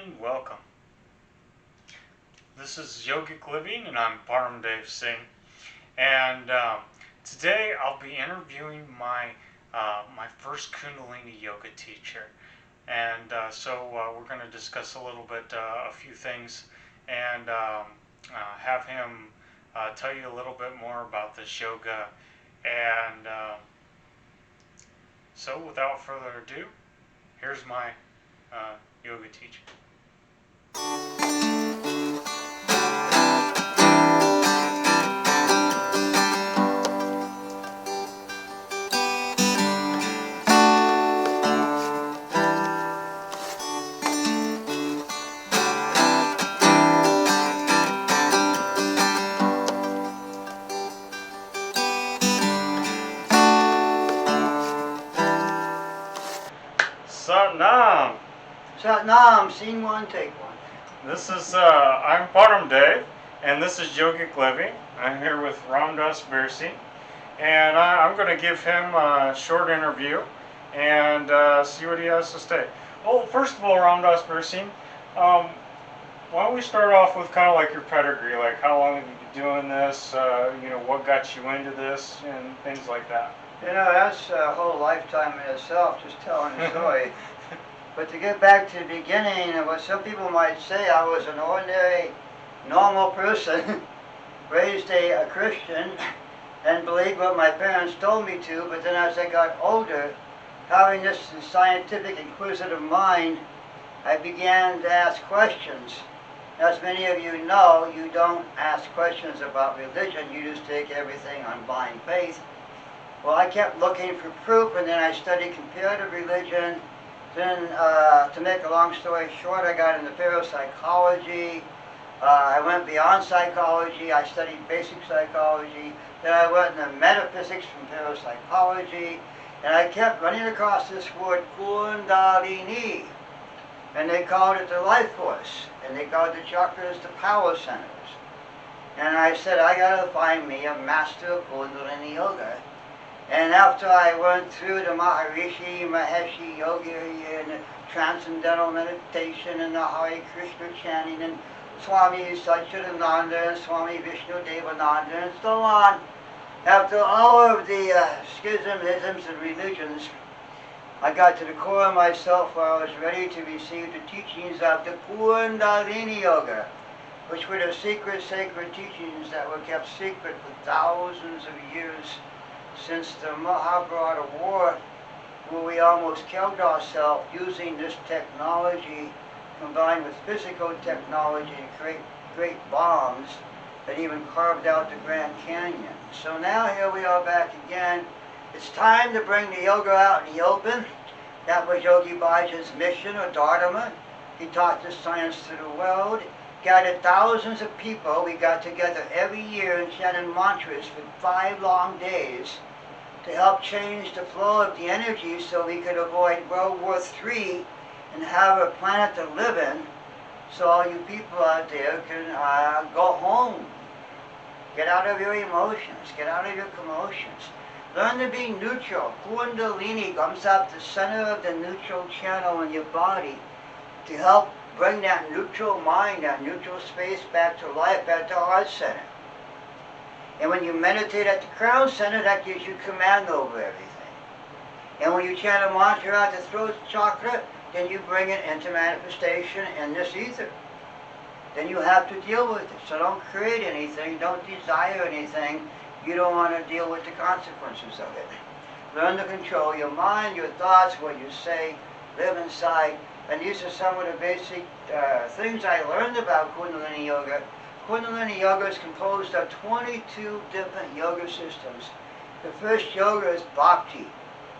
and welcome. This is Yogic Living, and I'm Paramdev Singh. And today I'll be interviewing my first Kundalini yoga teacher. And so we're going to discuss a few things, and have him tell you a little bit more about this yoga. And so, without further ado, here's my yoga teacher. Satnam. Satnam, scene one, take one. This is I'm Paramdev, and this is Yogic Living. I'm here with Ramdas Birsi, and I'm going to give him a short interview and see what he has to say. Well, first of all, Ramdas Birsi, why don't we start off with kind of like your pedigree, like how long have you been doing this? What got you into this, and things like that. You know, that's a whole lifetime in itself, just telling a story. But to get back to the beginning, what some people might say, I was an ordinary, normal person, raised a Christian, and believed what my parents told me to, but then as I got older, having this scientific, inquisitive mind, I began to ask questions. As many of you know, you don't ask questions about religion, you just take everything on blind faith. Well, I kept looking for proof, and then I studied comparative religion. Then, to make a long story short, I got into parapsychology. I went beyond psychology. I studied basic psychology. Then I went into metaphysics from parapsychology. And I kept running across this word, Kundalini. And they called it the life force. And they called the chakras the power centers. And I said, I got to find me a master of Kundalini yoga. And after I went through the Maharishi, Maheshi Yoga and the Transcendental Meditation and the Hare Krishna chanting and Swami Satchidananda and Swami Vishnu Devananda and so on, after all of the schisms, isms, and religions, I got to the core of myself where I was ready to receive the teachings of the Kundalini Yoga, which were the secret, sacred teachings that were kept secret for thousands of years, since the Mahabharata War, where we almost killed ourselves using this technology combined with physical technology to create great bombs that even carved out the Grand Canyon. So now here we are back again. It's time to bring the yoga out in the open. That was Yogi Bhajan's mission or dharma. He taught this science to the world. Gathered thousands of people. We got together every year and chanted mantras for 5 long days to help change the flow of the energy so we could avoid World War III and have a planet to live in, so all you people out there can go home. Get out of your emotions. Get out of your commotions. Learn to be neutral. Kundalini comes up the center of the neutral channel in your body to help bring that neutral mind, that neutral space back to life, back to heart center. And when you meditate at the crown center, that gives you command over everything. And when you chant a mantra out the throat chakra, then you bring it into manifestation in this ether. Then you have to deal with it. So don't create anything, don't desire anything. You don't want to deal with the consequences of it. Learn to control your mind, your thoughts, what you say, live inside. And these are some of the basic things I learned about Kundalini Yoga. Kundalini Yoga is composed of 22 different yoga systems. The first yoga is Bhakti,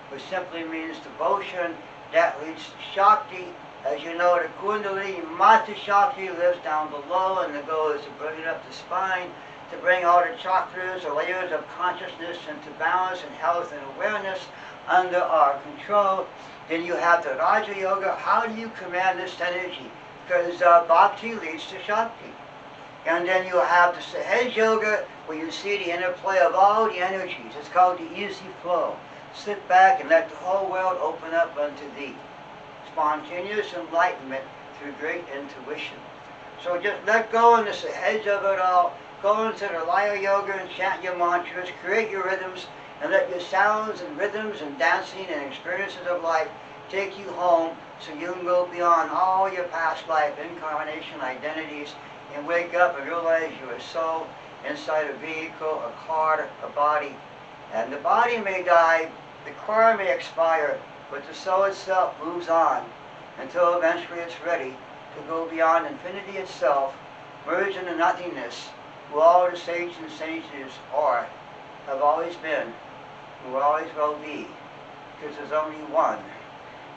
which simply means devotion. That leads to Shakti. As you know, the Kundalini Mata Shakti lives down below, and the goal is to bring it up the spine, to bring all the chakras or layers of consciousness into balance and health and awareness under our control. Then you have the Raja Yoga. How do you command this energy? Because Bhakti leads to Shakti. And then you have the Sahaj Yoga, where you see the interplay of all the energies. It's called the easy flow. Sit back and let the whole world open up unto thee. Spontaneous enlightenment through great intuition. So just let go in the edge of it all. Go into the Laya Yoga and chant your mantras, create your rhythms, and let your sounds and rhythms and dancing and experiences of life take you home so you can go beyond all your past life incarnation identities and wake up and realize you're a soul inside a vehicle, a car, a body. And the body may die, the car may expire, but the soul itself moves on until eventually it's ready to go beyond infinity itself, merge into nothingness, who all the sages and sages are, have always been, who always will be, because there's only one.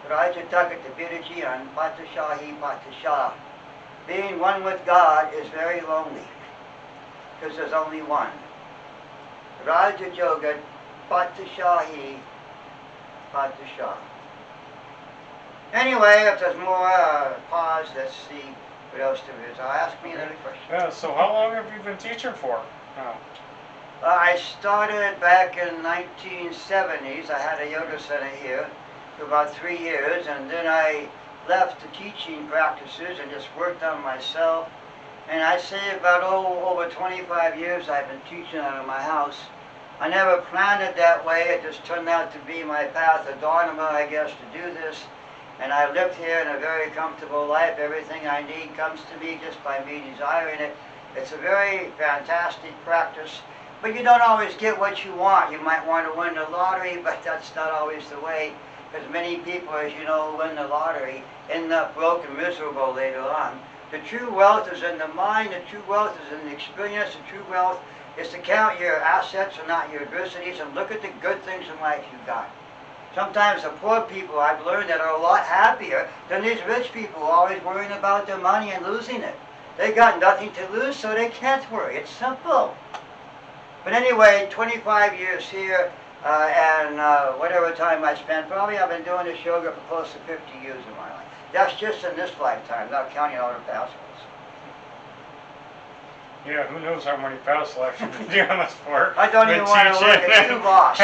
Raja Takat Birajian Patashahi Patashah. Being one with God is very lonely, because there's only one. Raja Jogat Patashahi Patashah. Anyway, if there's more, pause, let's see what else there is. Ask me another question. Yeah, so how long have you been teaching for now? I started back in 1970s. I had a yoga center here for about 3 years, and then I left the teaching practices and just worked on myself. And I'd say about over 25 years I've been teaching out of my house. I never planned it that way. It just turned out to be my path of dharma, I guess, to do this. And I lived here in a very comfortable life. Everything I need comes to me just by me desiring it. It's a very fantastic practice. But you don't always get what you want. You might want to win the lottery, but that's not always the way. Because many people, as you know, win the lottery, end up broke and miserable later on. The true wealth is in the mind. The true wealth is in the experience. The true wealth is to count your assets and not your adversities and look at the good things in life you got. Sometimes the poor people, I've learned, that are a lot happier than these rich people, always worrying about their money and losing it. They got nothing to lose, so they can't worry. It's simple. But anyway, 25 years here, and whatever time I spent, probably I've been doing this yoga for close to 50 years of my life. That's just in this lifetime, not counting all the past ones. Yeah, who knows how many past lives you've been doing this for. I don't even want to look. It's too lost.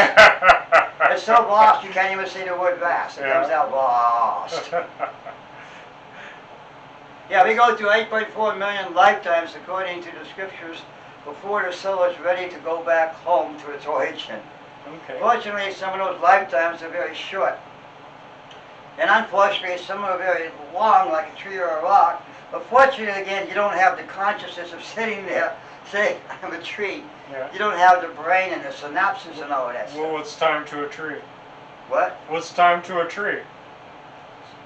It's so lost you can't even say the word vast. It comes out lost. Yeah, we go through 8.4 million lifetimes according to the scriptures before the soul is ready to go back home to its origin. Okay. Fortunately, some of those lifetimes are very short. And unfortunately, some are very long, like a tree or a rock. But fortunately, again, you don't have the consciousness of sitting there, say, I'm a tree. Yeah. You don't have the brain and the synapses and all of that stuff. Well, what's time to a tree? What? What's time to a tree?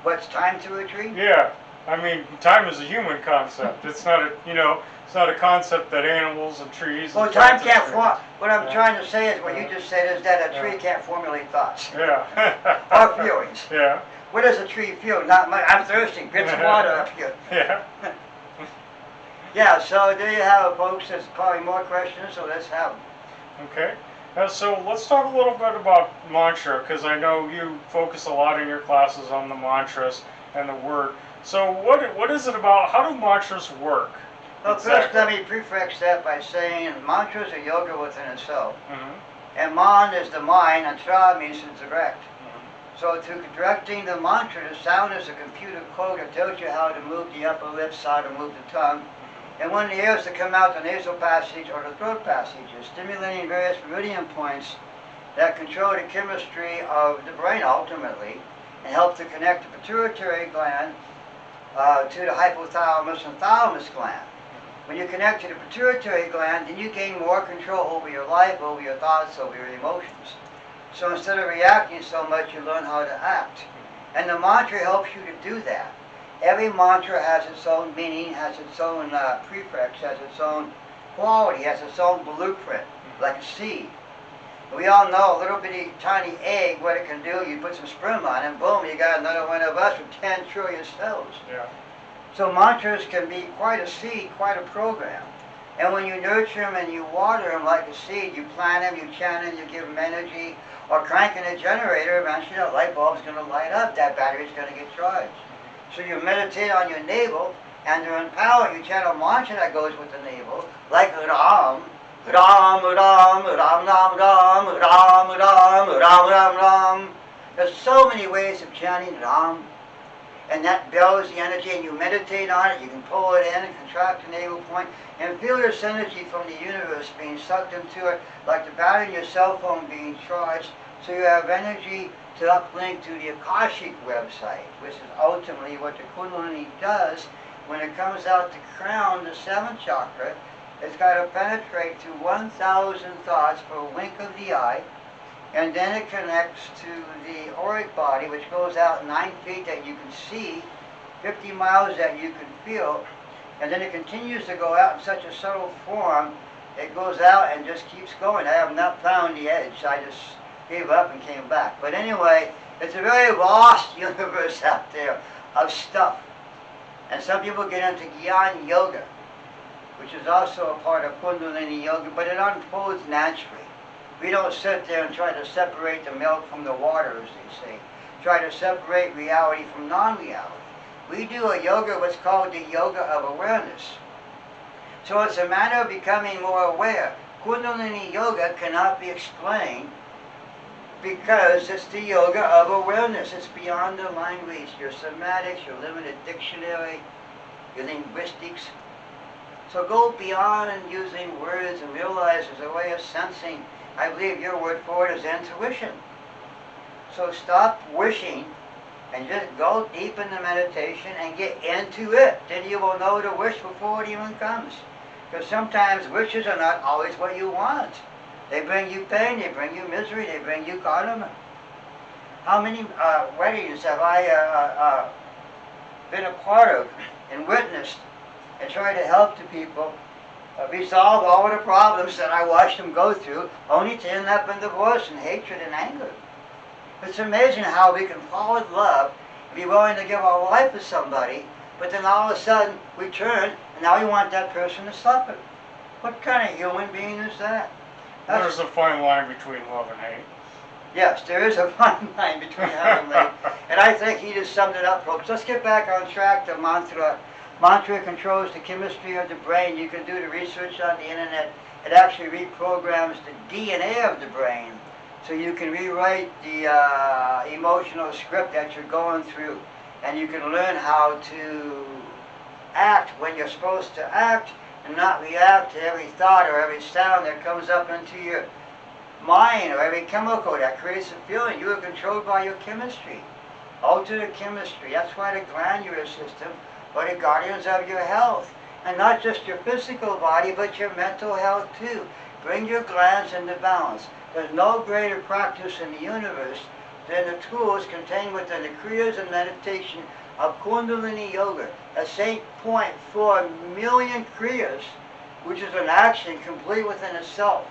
What's time to a tree? Yeah. I mean, time is a human concept. It's not a, it's not a concept that animals and trees. Well, and time plants can't and form. What I'm Yeah. trying to say is, what you just said is that a tree can't formulate thoughts Yeah. or feelings. Yeah. What does a tree feel? Not much. I'm thirsty. Get some water up here. Yeah. Yeah. So there you have it, folks. There's probably more questions, so let's have them. Okay. So let's talk a little bit about mantra, because I know you focus a lot in your classes on the mantras and the word. So what is it about? How do mantras work? Well, Exactly. first let me prefix that by saying mantras are yoga within itself. Mm-hmm. And man is the mind, and tra means to direct. So through directing the mantra, the sound is a computer code that tells you how to move the upper lips, how to move the tongue. And when the air is to come out the nasal passage or the throat passages, stimulating various meridian points that control the chemistry of the brain ultimately, and help to connect the pituitary gland to the hypothalamus and thalamus gland. When you connect to the pituitary gland, then you gain more control over your life, over your thoughts, over your emotions. So instead of reacting so much, you learn how to act. And the mantra helps you to do that. Every mantra has its own meaning, has its own prefix, has its own quality, has its own blueprint, like a seed. We all know a little bitty tiny egg, what it can do. You put some sperm on it, and boom, you got another one of us with 10 trillion cells. Yeah. So mantras can be quite a seed, quite a program. And when you nurture them and you water them like a seed, you plant them, you chant them, you give them energy, or cranking a generator, eventually that light bulb's going to light up, that battery's going to get charged. So you meditate on your navel, and to empower, you chant a mantra that goes with the navel, like Ram, Ram, Ram, Ram, Ram, Ram, Ram, Ram, Ram, Ram, Ram. There's so many ways of chanting Ram. and that builds the energy, and you meditate on it. You can pull it in and contract the navel point and feel this energy from the universe being sucked into it, like the battery in your cell phone being charged. So you have energy to uplink to the Akashic website, which is ultimately what the Kundalini does. When it comes out the crown, the seventh chakra, it's got to penetrate to 1,000 thoughts for a wink of the eye, and then it connects to the auric body, which goes out 9 feet that you can see, 50 miles that you can feel, and then it continues to go out in such a subtle form. It goes out and just keeps going. I have not found the edge. I just gave up and came back. But anyway, it's a very vast universe out there of stuff. And some people get into Gyan Yoga, which is also a part of Kundalini Yoga, but it unfolds naturally. We don't sit there and try to separate the milk from the water, as they say. Try to separate reality from non-reality. We do a yoga, what's called the yoga of awareness. So it's a matter of becoming more aware. Kundalini Yoga cannot be explained because it's the yoga of awareness. It's beyond the language, your somatics, your limited dictionary, your linguistics. So go beyond using words and realize there's a way of sensing. I believe your word for it is intuition. So stop wishing and just go deep in the meditation and get into it. Then you will know to wish before it even comes. Because sometimes wishes are not always what you want. They bring you pain, they bring you misery, they bring you karma. How many weddings have I been a part of and witnessed and tried to help the people resolve all of the problems that I watched them go through, only to end up in divorce and hatred and anger. It's amazing how we can fall in love, be willing to give our life to somebody, but then all of a sudden we turn and now we want that person to suffer. What kind of human being is that? There's a fine line between love and hate. Yes, there is a fine line between love and hate. And I think he just summed it up, folks. Let's get back on track to mantra. Mantra controls the chemistry of the brain. You can do the research on the internet. It actually reprograms the DNA of the brain. So you can rewrite the emotional script that you're going through. And you can learn how to act when you're supposed to act and not react to every thought or every sound that comes up into your mind, or every chemical that creates a feeling. You are controlled by your chemistry. Alter the chemistry. That's why the glandular system are the guardians of your health. And not just your physical body, but your mental health too. Bring your glands into balance. There's no greater practice in the universe than the tools contained within the Kriyas and meditation of Kundalini Yoga. That's 8.4 million Kriyas, which is an action complete within itself.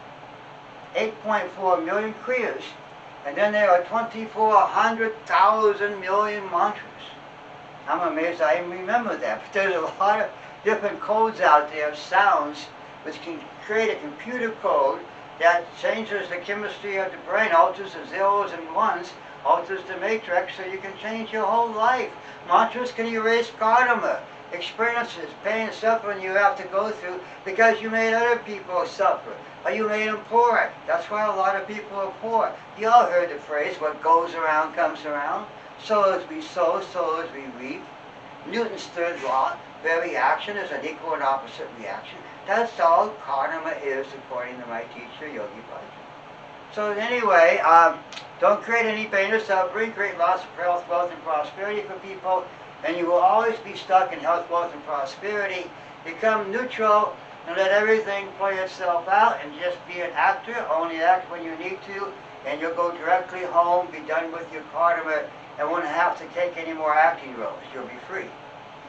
8.4 million Kriyas, and then there are 2,400,000 million mantras. I'm amazed I even remember that, but there's a lot of different codes out there of sounds which can create a computer code that changes the chemistry of the brain, alters the zeros and ones, alters the matrix, so you can change your whole life. Mantras can erase karma, experiences, pain, suffering you have to go through because you made other people suffer, or you made them poor. That's why a lot of people are poor. You all heard the phrase, what goes around comes around. So as we sow, so as we reap. Newton's third law, every action is an equal and opposite reaction. That's all karma is, according to my teacher, Yogi Bhajan. So anyway, don't create any pain or suffering, create lots of health, wealth, and prosperity for people, and you will always be stuck in health, wealth, and prosperity. Become neutral and let everything play itself out, and just be an actor. Only act when you need to, and you'll go directly home, be done with your karma, and won't have to take any more acting roles. You'll be free.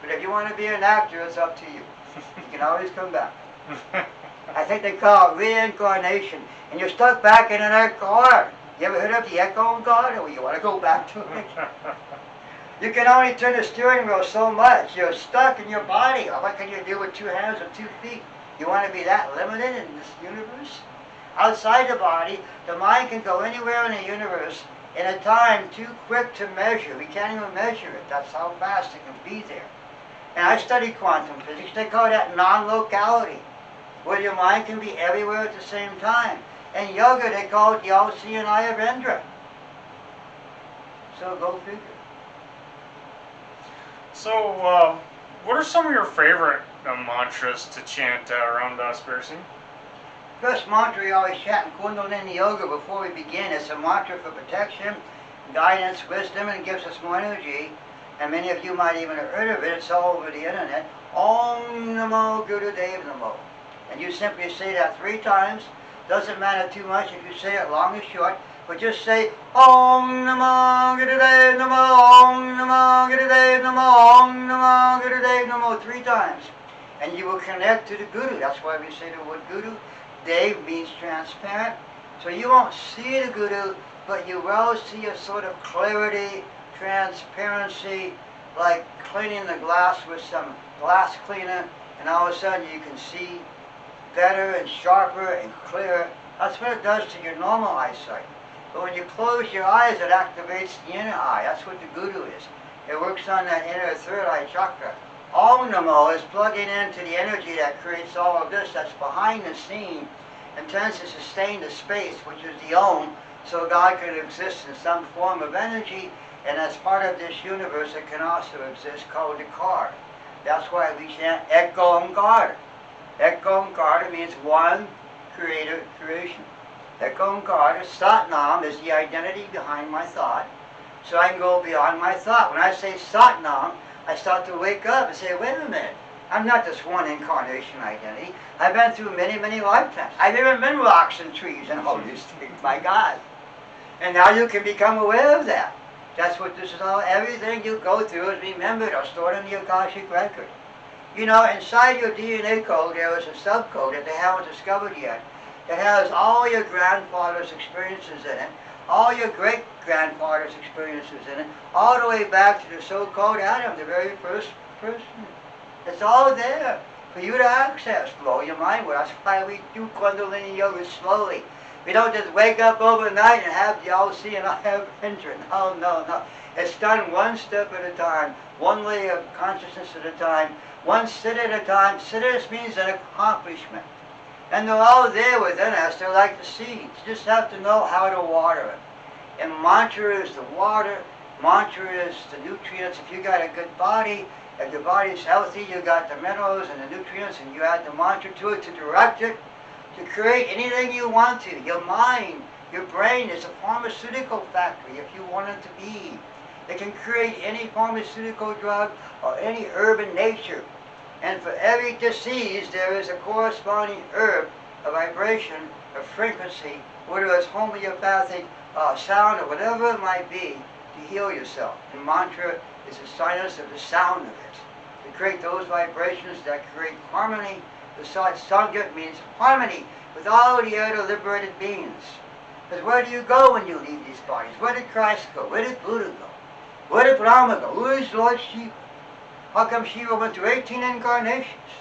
But if you want to be an actor, it's up to you. You can always come back. I think they call it reincarnation. And you're stuck back in an car. You ever heard of the echo God? Or you want to go back to it? You can only turn the steering wheel so much. You're stuck in your body. What can you do with 2 hands or 2 feet? You want to be that limited in this universe? Outside the body, the mind can go anywhere in the universe in a time too quick to measure. We can't even measure it. That's how fast it can be there. And I study quantum physics. They call that non-locality, where your mind can be everywhere at the same time. In yoga, they call it the all-seeing eye of Indra. So go figure. So, what are some of your favorite mantras to chant around Singh? First mantra we always chant in Kundalini Yoga before we begin. It's a mantra for protection, guidance, wisdom, and gives us more energy. And many of you might even have heard of it. It's all over the internet. Om Namo Guru Dev Namo. And you simply say that 3 times. Doesn't matter too much if you say it long or short. But just say Om Namo Guru Dev Namo, Om Namo Guru Dev Namo, Om Namo Guru Dev Namo 3 times. And you will connect to the Guru. That's why we say the word Guru. Dev means transparent. So you won't see the Guru, but you will see a sort of clarity, transparency, like cleaning the glass with some glass cleaner, and all of a sudden you can see better and sharper and clearer. That's what it does to your normal eyesight. But when you close your eyes, it activates the inner eye. That's what the Guru is. It works on that inner third eye chakra. Om Namo is plugging into the energy that creates all of this that's behind the scene and tends to sustain the space, which is the Om, so God can exist in some form of energy, and as part of this universe it can also exist called the card. That's why we chant Ek Omkar. Ek Omkar means one creator creation. Ek Omkar, Sat Nam, is the identity behind my thought, so I can go beyond my thought. When I say Sat Nam, I start to wake up and say, wait a minute, I'm not this one incarnation identity. I've been through many, many lifetimes. I've even been rocks and trees and all these things, my God. And now you can become aware of that. That's what this is all. Everything you go through is remembered or stored in the Akashic record. You know, inside your DNA code there is a subcode that they haven't discovered yet that has all your grandfather's experiences in it, all your great-grandfather's experiences in it, all the way back to the so-called Adam, the very first person. It's all there for you to access. Blow your mind with. That's why we do Kundalini Yoga slowly. We don't just wake up overnight and have the all-see and all-enter. No, no, no. It's done one step at a time, one layer of consciousness at a time, one sit at a time. Siddhis means an accomplishment. And they're all there within us. They're like the seeds. You just have to know how to water it. And mantra is the water. Mantra is the nutrients. If you got a good body, if your body's healthy, you got the minerals and the nutrients, and you add the mantra to it to direct it, to create anything you want to. Your mind, your brain is a pharmaceutical factory if you want it to be. It can create any pharmaceutical drug or any herb in nature. And for every disease, there is a corresponding herb, a vibration, a frequency, whether it's homeopathic, sound, or whatever it might be, to heal yourself. And mantra is the science of the sound of it, to create those vibrations that create harmony. Besides, Sangha means harmony with all the other liberated beings. Because where do you go when you leave these bodies? Where did Christ go? Where did Buddha go? Where did Brahma go? Who is Lord Shiva? How come Shiva went through 18 incarnations?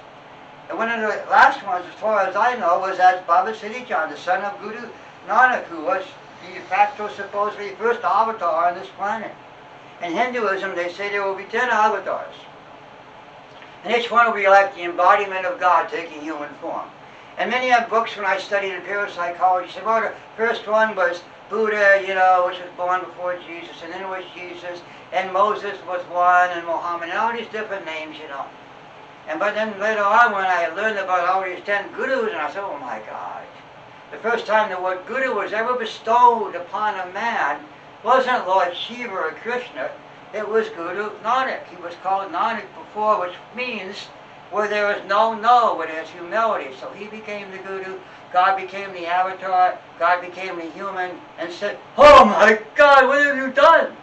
And one of the last ones, as far as I know, was as Baba Siddhi-Chan, the son of Guru Nanak, who was de facto supposedly first avatar on this planet. In Hinduism, they say there will be 10 avatars. And each one will be like the embodiment of God taking human form. And many of books, when I studied in parapsychology, said, well, the first one was Buddha, you know, which was born before Jesus, and then it was Jesus, and Moses was one, and Muhammad, and all these different names, you know. But then later on, when I learned about all these 10 gurus, and I said, oh my God. The first time the word guru was ever bestowed upon a man wasn't Lord Shiva or Krishna, it was Guru Nanak. He was called Nanak before, which means where there is no, where there's humility. So he became the Guru, God became the avatar, God became the human, and said, oh my God, what have you done?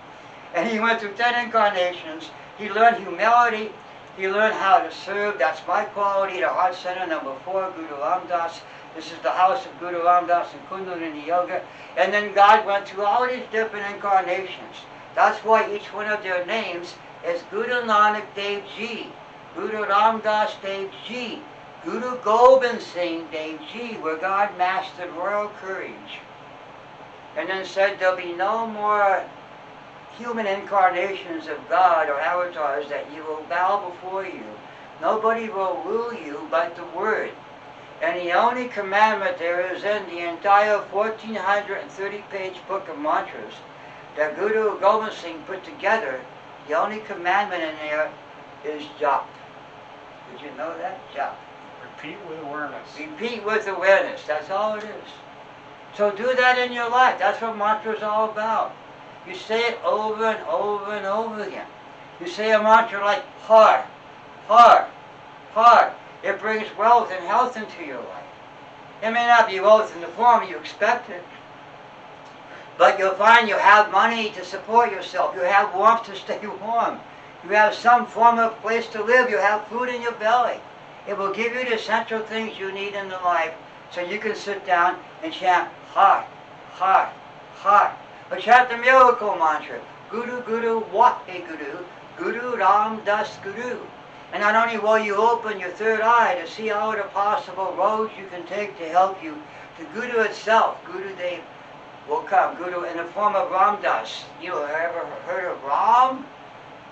And he went through 10 incarnations. He learned humility. He learned how to serve. That's my quality, the heart center, number 4, Guru Ramdas. This is the house of Guru Ramdas and Kundalini Yoga. And then God went through all these different incarnations. That's why each one of their names is Guru Nanak Dev Ji, Guru Ramdas Dev Ji, Guru Gobind Singh Dev Ji, where God mastered royal courage. And then said there'll be no more human incarnations of God or avatars that you will bow before you. Nobody will rule you but the Word. And the only commandment there is in the entire 1430-page book of mantras that Guru Gobind Singh put together, the only commandment in there is jop. Did you know that? Jop. Repeat with awareness. Repeat with awareness. That's all it is. So do that in your life. That's what mantra is all about. You say it over and over and over again. You say a mantra like heart, heart, heart. It brings wealth and health into your life. It may not be wealth in the form you expected, but you'll find you have money to support yourself. You have warmth to stay warm. You have some form of place to live. You have food in your belly. It will give you the essential things you need in the life so you can sit down and chant heart, heart, heart. Or chant the miracle mantra, Guru Guru Wahe Guru, Guru Ram Das Guru. And not only will you open your third eye to see all the possible roads you can take to help you, the Guru itself, Guru Dev, will come. Guru in the form of Ram Das. You ever heard of Ram?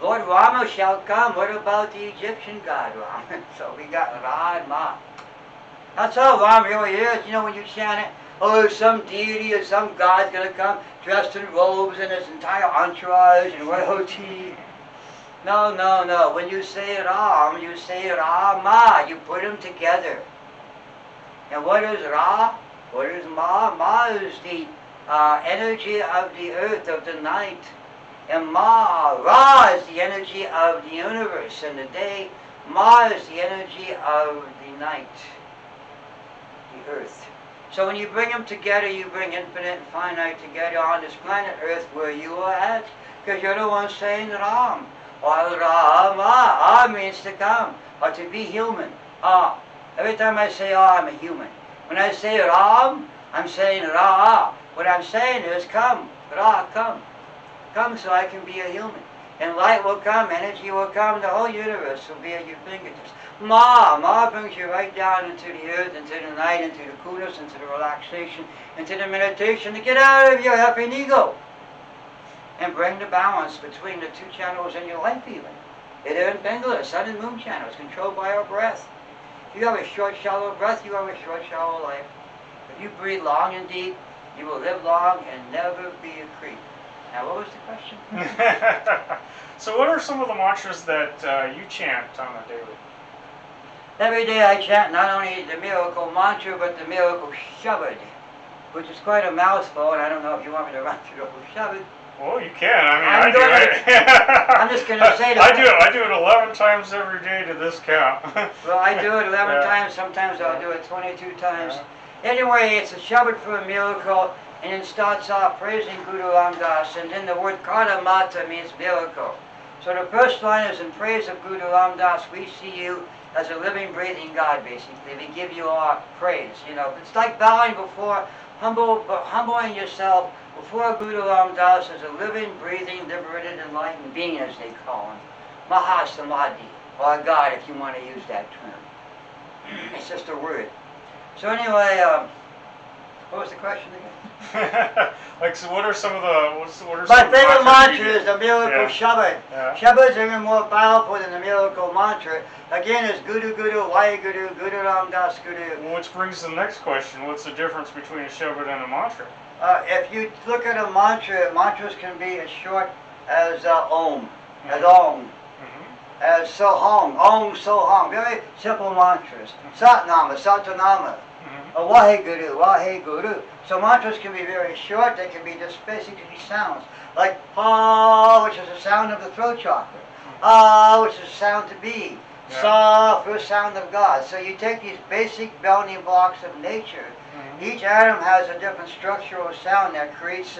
Lord Rama shall come. What about the Egyptian god Ram? So we got Ra and Ma. That's all Ram really is. You know, when you chant it, oh, some deity or some god's going to come dressed in robes and his entire entourage and royalty. No, no, no. When you say Ram, you say Rama. You put them together. And what is Ra? What is Ma? Ma is the energy of the earth, of the night. And Ra is the energy of the universe and the day. Ma is the energy of the night, the earth. So when you bring them together, you bring infinite and finite together on this planet Earth where you are at, because you're the one saying Ram. Or Rama, Ah means to come, or to be human. Ah. Every time I say Ah, I'm a human. When I say Ram, I'm saying Ra. What I'm saying is come, Ra, come. Come so I can be a human. And light will come, energy will come, the whole universe will be at your fingertips. Ma brings you right down into the earth, into the night, into the coolness, into the relaxation, into the meditation, to get out of your effing ego. And bring the balance between the two channels in your life even. Ida and Pingala, sun and moon channels, controlled by our breath. If you have a short, shallow breath, you have a short, shallow life. If you breathe long and deep, you will live long and never be a creep. Now, what was the question? So what are some of the mantras that you chant on a daily? Every day I chant not only the miracle mantra, but the miracle Shabad, which is quite a mouthful, and I don't know if you want me to run through the whole Shabad. Well, you can. I mean, I do it. I'm just going to say that. I do it 11 times every day to this count. Well, I do it 11 times. Sometimes I'll do it 22 times. Yeah. Anyway, it's a Shabad for a miracle, and it starts off praising Guru Ram Das, and then the word Karna Mata means miracle. So the first line is in praise of Guru Ram Das. We see you as a living, breathing God, basically. We give you our praise. You know, it's like bowing before, humbling yourself before Guru Ram Das as a living, breathing, liberated, enlightened being, as they call him. Mahasamadhi, or God, if you want to use that term. It's just a word. So anyway, what was the question again? Like, so what are some of the, what are some My of the favorite mantras mantra is the miracle Shabad. Yeah. Shabad is even more powerful than the miracle mantra. Again, it's Guru Guru, Waheguru, Guru Ram Das Guru. Well, which brings the next question. What's the difference between a Shabad and a mantra? If you look at a mantra, mantras can be as short as Om, as Om, as Soham, Om, Soham. Very simple mantras. Satnama, Satanama. Waheguru, Waheguru. So mantras can be very short. They can be just basically sounds. Like Ha, which is the sound of the throat chakra. Ah, which is the sound to be. Yeah. Sa, first sound of God. So you take these basic building blocks of nature. Each atom has a different structural sound that creates,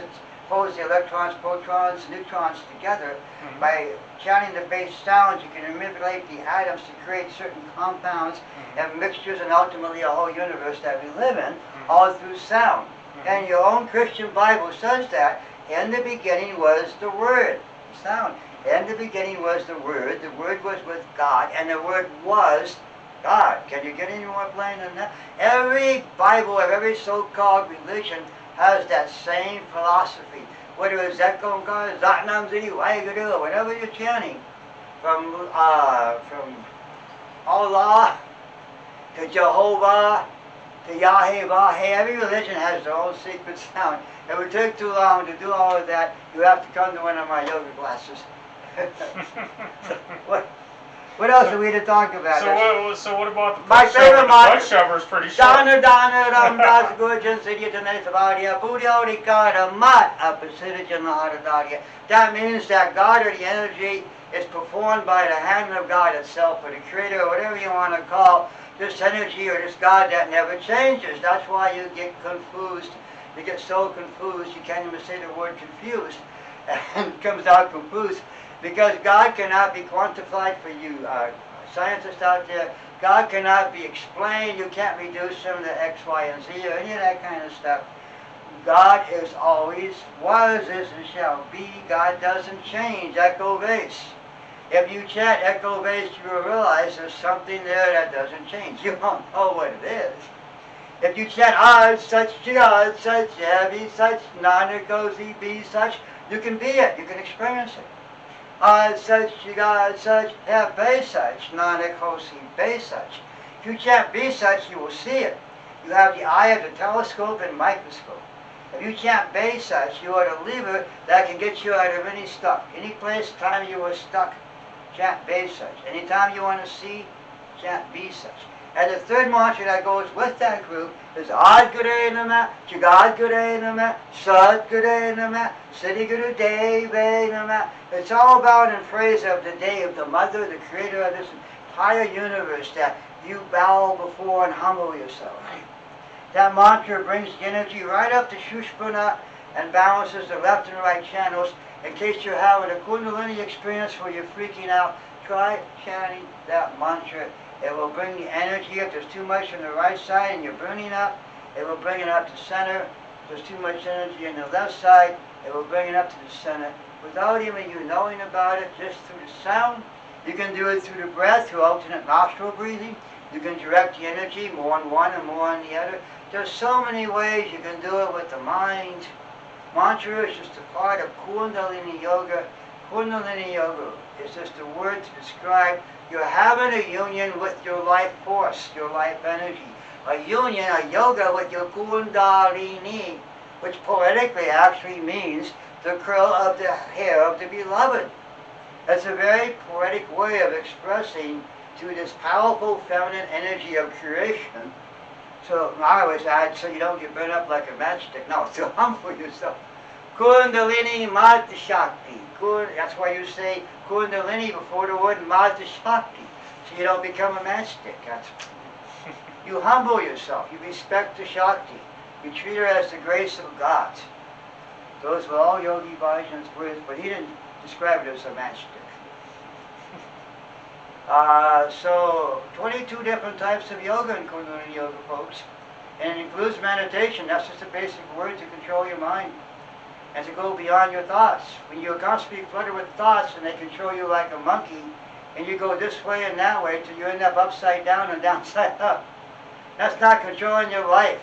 holds the electrons, protons, neutrons together. By counting the base sounds, you can manipulate the atoms to create certain compounds and mixtures, and ultimately a whole universe that we live in, all through sound. And your own Christian Bible says that in the beginning was the Word, sound. In the beginning was the Word was with God, and the Word was God. Can you get any more plain than that? Every Bible of every so-called religion has that same philosophy. Whether it's Zekon God, Zatnam Zidi, Waheguru, whatever you're chanting, from Allah to Jehovah to Yahweh, every religion has their own secret sound. It would take too long to do all of that. You have to come to one of my yoga classes. What else are we to talk about? So what about the My butt favorite shover? The mantra. butt shover's pretty short. Dana Dana Ramdas Gurjan Siddhyatanay Savadya Buddha Rikara Mat Apasiddhyanahadadya. That means that God or the energy is performed by the hand of God itself, or the Creator, or whatever you want to call this energy or this God that never changes. That's why you get confused. You get so confused you can't even say the word confused. And it comes out confused because God cannot be quantified for you scientists out there. God cannot be explained. You can't reduce him to X, Y, and Z or any of that kind of stuff. God is always, was, is, and shall be. God doesn't change. Echo base. If you chant echo base, you will realize there's something there that doesn't change. You don't know what it is. If you chant Ad such, God such, be such, Nanak goes, he be such, you can be it. You can experience it. Ad such, God such, be such, Nanak hosi, be such. If you chant be such, you will see it. You have the eye of the telescope and microscope. If you chant be such, you are the lever that can get you out of any stuck. Any place, time you are stuck, chant be such. Anytime you want to see, chant be such. And the third mantra that goes with that group is Ad Gure Nama, Jagad Gure Nama, Sat Gure Nama, Siddhi Guru Deve Nama. It's all about in praise of the day of the Mother, the Creator of this entire universe that you bow before and humble yourself. That mantra brings the energy right up to Shushpana and balances the left and right channels. In case you're having a Kundalini experience where you're freaking out, try chanting that mantra. It will bring the energy. If there's too much on the right side and you're burning up, it will bring it up to center. If there's too much energy on the left side, it will bring it up to the center. Without even you knowing about it, just through the sound. You can do it through the breath, through alternate nostril breathing. You can direct the energy more on one and more on the other. There's so many ways you can do it with the mind. Mantra is just a part of Kundalini Yoga. Kundalini Yoga is just a word to describe you're having a union with your life force, your life energy. A union, a yoga with your Kundalini, which poetically actually means the curl of the hair of the beloved. That's a very poetic way of expressing to this powerful feminine energy of creation. So I always add, so you don't get burned up like a matchstick. No, to humble yourself. Kundalini Mata Shakti. That's why you say Kundalini before the word Mata Shakti. So you don't become a matchstick. You humble yourself. You respect the Shakti. You treat her as the grace of God. Those were all Yogi Bhajan's words, but he didn't describe it as a matchstick. So 22 different types of yoga in Kundalini Yoga, folks. And it includes meditation. That's just a basic word to control your mind and to go beyond your thoughts. When you're constantly flooded with thoughts and they control you like a monkey, and you go this way and that way till you end up upside down and downside up. That's not controlling your life.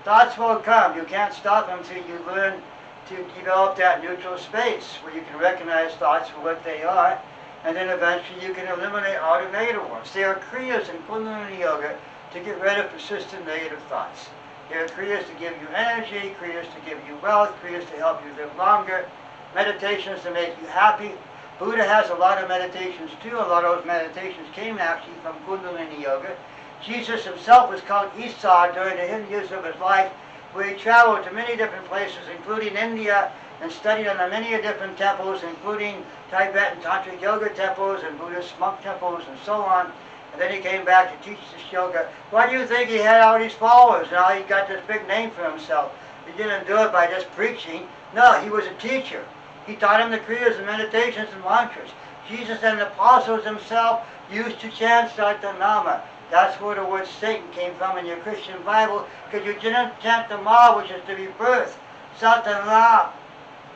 Thoughts will come. You can't stop them until you learn to develop that neutral space where you can recognize thoughts for what they are, and then eventually you can eliminate all the negative ones. There are kriyas in Kundalini Yoga to get rid of persistent negative thoughts. There are kriyas to give you energy, kriyas to give you wealth, kriyas to help you live longer, meditations to make you happy. Buddha has a lot of meditations too. A lot of those meditations came actually from Kundalini Yoga. Jesus himself was called Isa during the hidden years of his life, where he traveled to many different places, including India, and studied under many different temples, including Tibetan Tantric Yoga temples and Buddhist monk temples and so on. And then he came back to teach this yoga. Why do you think he had all these followers and all he got this big name for himself? He didn't do it by just preaching. No, he was a teacher. He taught him the kriyas and meditations and mantras. Jesus and the apostles himself used to chant Satanama. That's where the word Satan came from in your Christian Bible, because you didn't chant the Ma, which is the rebirth. Satana.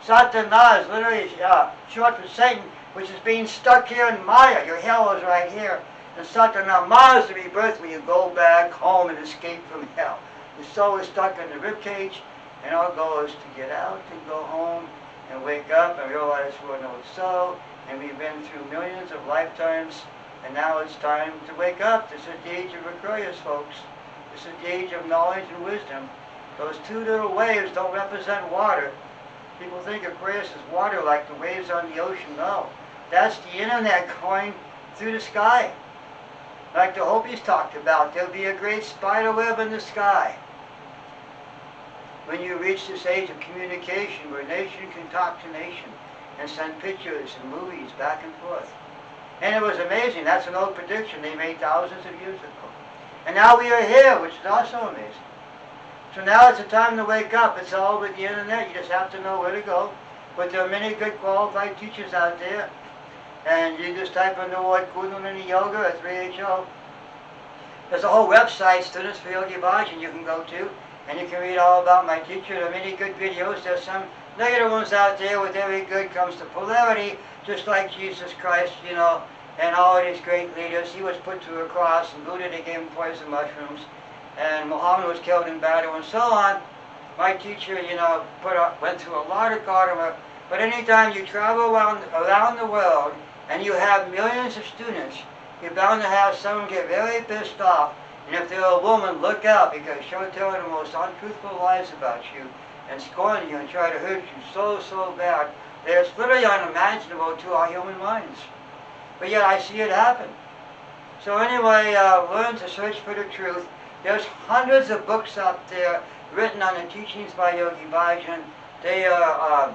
Satana is literally short for Satan, which is being stuck here in Maya. Your hell is right here. And Satana Ma is the rebirth when you go back home and escape from hell. The soul is stuck in the ribcage, and our goal is to get out and go home and wake up and realize we're no soul, and we've been through millions of lifetimes, and now it's time to wake up. This is the age of Aquarius, folks. This is the age of knowledge and wisdom. Those two little waves don't represent water. People think Aquarius is water like the waves on the ocean. No. That's the internet going through the sky. Like the Hopis talked about, there'll be a great spider web in the sky. When you reach this age of communication where nation can talk to nation and send pictures and movies back and forth. And it was amazing. That's an old prediction they made thousands of years ago. And now we are here, which is also amazing. So now it's a time to wake up. It's all with the internet. You just have to know where to go. But there are many good qualified teachers out there. And you just type in the word Kundalini Yoga or 3HO. There's a whole website, Students for Yogi Bhajan, you can go to. And you can read all about my teacher. There are many good videos. There's some negative ones out there. With every good comes to polarity. Just like Jesus Christ, you know, and all of these great leaders. He was put to a cross, and Buddha, they gave him poison mushrooms. And Muhammad was killed in battle, and so on. My teacher, you know, went through a lot of karma. But anytime you travel around the world, and you have millions of students, you're bound to have someone get very pissed off. And if they're a woman, look out, because she'll tell the most untruthful lies about you and scorn you and try to hurt you so bad that it's literally unimaginable to our human minds. But yet I see it happen. So anyway, learn to search for the truth. There's hundreds of books out there written on the teachings by Yogi Bhajan. They are,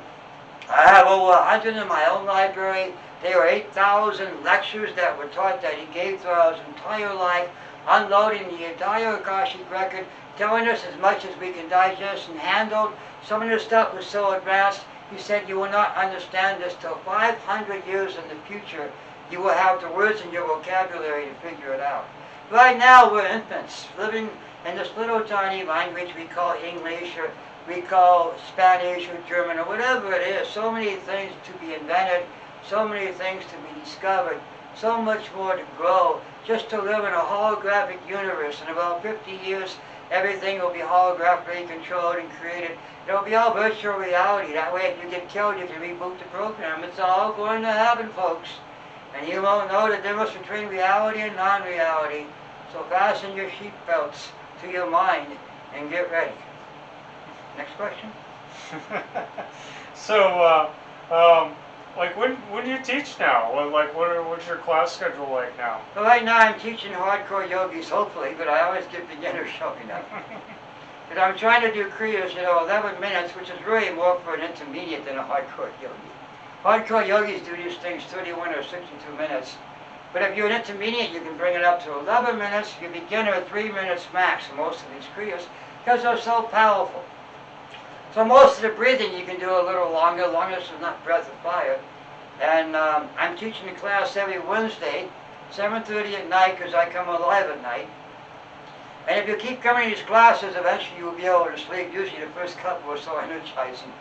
I have over 100 in my own library. There are 8,000 lectures that were taught that he gave throughout his entire life, unloading the entire Akashic record, telling us as much as we can digest and handle. Some of the stuff was so advanced, he said you will not understand this till 500 years in the future. You will have the words in your vocabulary to figure it out. Right now we're infants, living in this little tiny language we call English, or we call Spanish or German, or whatever it is. So many things to be invented, so many things to be discovered, so much more to grow, just to live in a holographic universe. In about 50 years, everything will be holographically controlled and created. It'll be all virtual reality. That way, if you get killed, you can reboot the program. It's all going to happen, folks. And you won't know the difference between reality and non-reality. So fasten your seatbelts to your mind and get ready. Next question. So, like when do you teach now? What's your class schedule like now? Well, right now I'm teaching hardcore yogis, hopefully, but I always give beginners showing up. But I'm trying to do kriyas, 11 minutes, which is really more for an intermediate than a hardcore yogi. Hardcore yogis do these things 31 or 62 minutes. But if you're an intermediate, you can bring it up to 11 minutes. Your beginner, 3 minutes max for most of these kriyas, because they're so powerful. So most of the breathing you can do a little longer, long as it's not breath of fire. And I'm teaching a class every Wednesday, 7:30 at night, because I come alive at night. And if you keep coming to these classes, eventually you will be able to sleep. Usually the first couple are so energizing.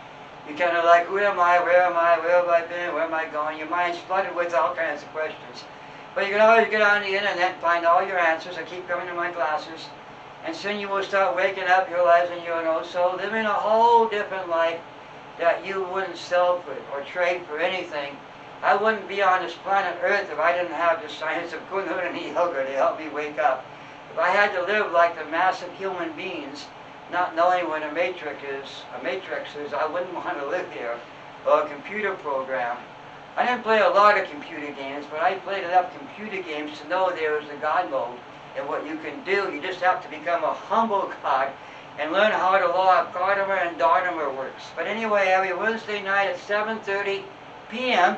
You kind of like, who am I, where have I been, where am I going? Your mind's flooded with all kinds of questions. But you can always get on the internet and find all your answers. I keep coming to my classes. And soon you will start waking up, realizing you're an old soul, living a whole different life that you wouldn't sell for or trade for anything. I wouldn't be on this planet Earth if I didn't have the science of Kundalini Yoga to help me wake up. If I had to live like the mass of human beings, not knowing what a matrix is, I wouldn't want to live here, or a computer program. I didn't play a lot of computer games, but I played enough computer games to know there is a God mode and what you can do. You just have to become a humble God and learn how the law of Gardner and Dharma works. But anyway, every Wednesday night at 7:30 p.m.,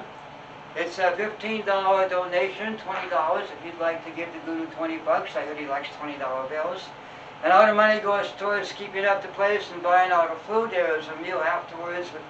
it's a $15 donation, $20 if you'd like to give the Guru 20 bucks. I heard he likes $20 bills. And all the money goes towards keeping up the place and buying all the food. There is a meal afterwards with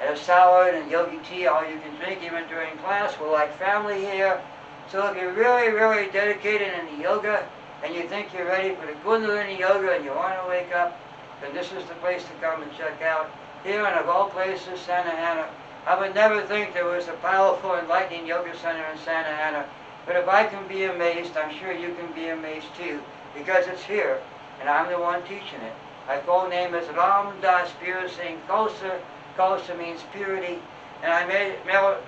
a salad and yogi tea, all you can drink even during class. We're like family here. So if you're really dedicated in the yoga and you think you're ready for the Kundalini Yoga and you want to wake up, then this is the place to come and check out. Here in, of all places, Santa Ana. I would never think there was a powerful, enlightening yoga center in Santa Ana. But if I can be amazed, I'm sure you can be amazed too, because it's here, and I'm the one teaching it. My full name is Ram Das Singh Kalsa. Kalsa means purity, and I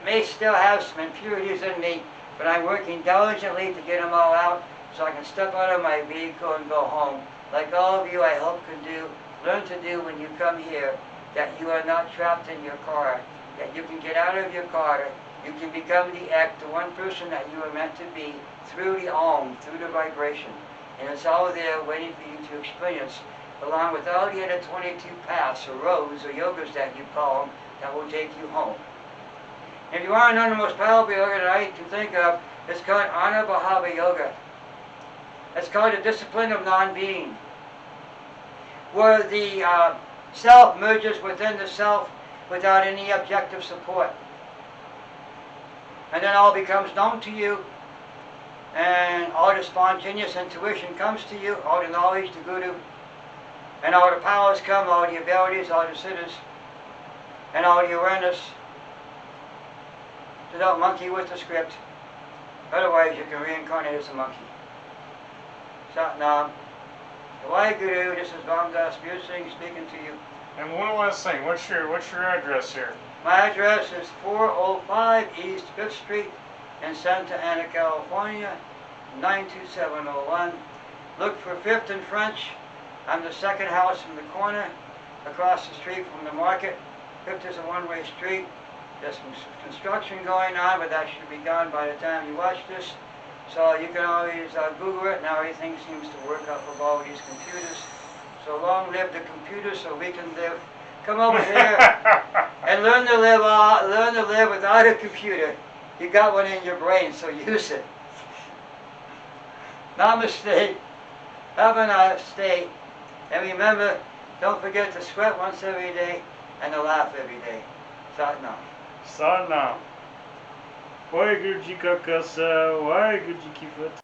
may still have some impurities in me, but I'm working diligently to get them all out so I can step out of my vehicle and go home. Like all of you, I hope can do, learn to do when you come here, that you are not trapped in your car, that you can get out of your car You can become the act, the one person that you are meant to be through the Om, through the vibration. And it's all there waiting for you to experience, along with all the other 22 paths or roads or yogas that you call them, that will take you home. If you want to know the most powerful yoga that I can think of, it's called Anubhava Yoga. It's called the discipline of non-being, where the self merges within the self without any objective support. And then all becomes known to you, and all the spontaneous intuition comes to you, all the knowledge, the guru, and all the powers come, all the abilities, all the siddhas, and all the awareness. So don't monkey with the script, otherwise you can reincarnate as a monkey. Sat Nam. Guru, this is Ramdas Singh speaking to you. And one last thing, what's your address here? My address is 405 East 5th Street in Santa Ana, California, 92701. Look for 5th and French. I'm the second house from the corner, across the street from the market. 5th is a one-way street. There's some construction going on, but that should be done by the time you watch this. So you can always Google it. Now everything seems to work off of all these computers. So long live the computer, so we can live. Come over here and learn to live without a computer. You got one in your brain, so use it. Namaste. Have a nice day. And remember, don't forget to sweat once every day and to laugh every day. Sat Nam. Sat Nam. Waheguru Ji Ka Kalsa, Waheguru Ji Ki Fateh.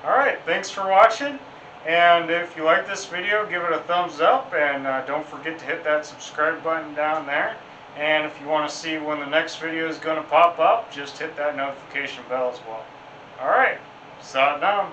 Alright, thanks for watching, and if you like this video, give it a thumbs up, and don't forget to hit that subscribe button down there. And if you want to see when the next video is going to pop up, just hit that notification bell as well. Alright, Sat Nam.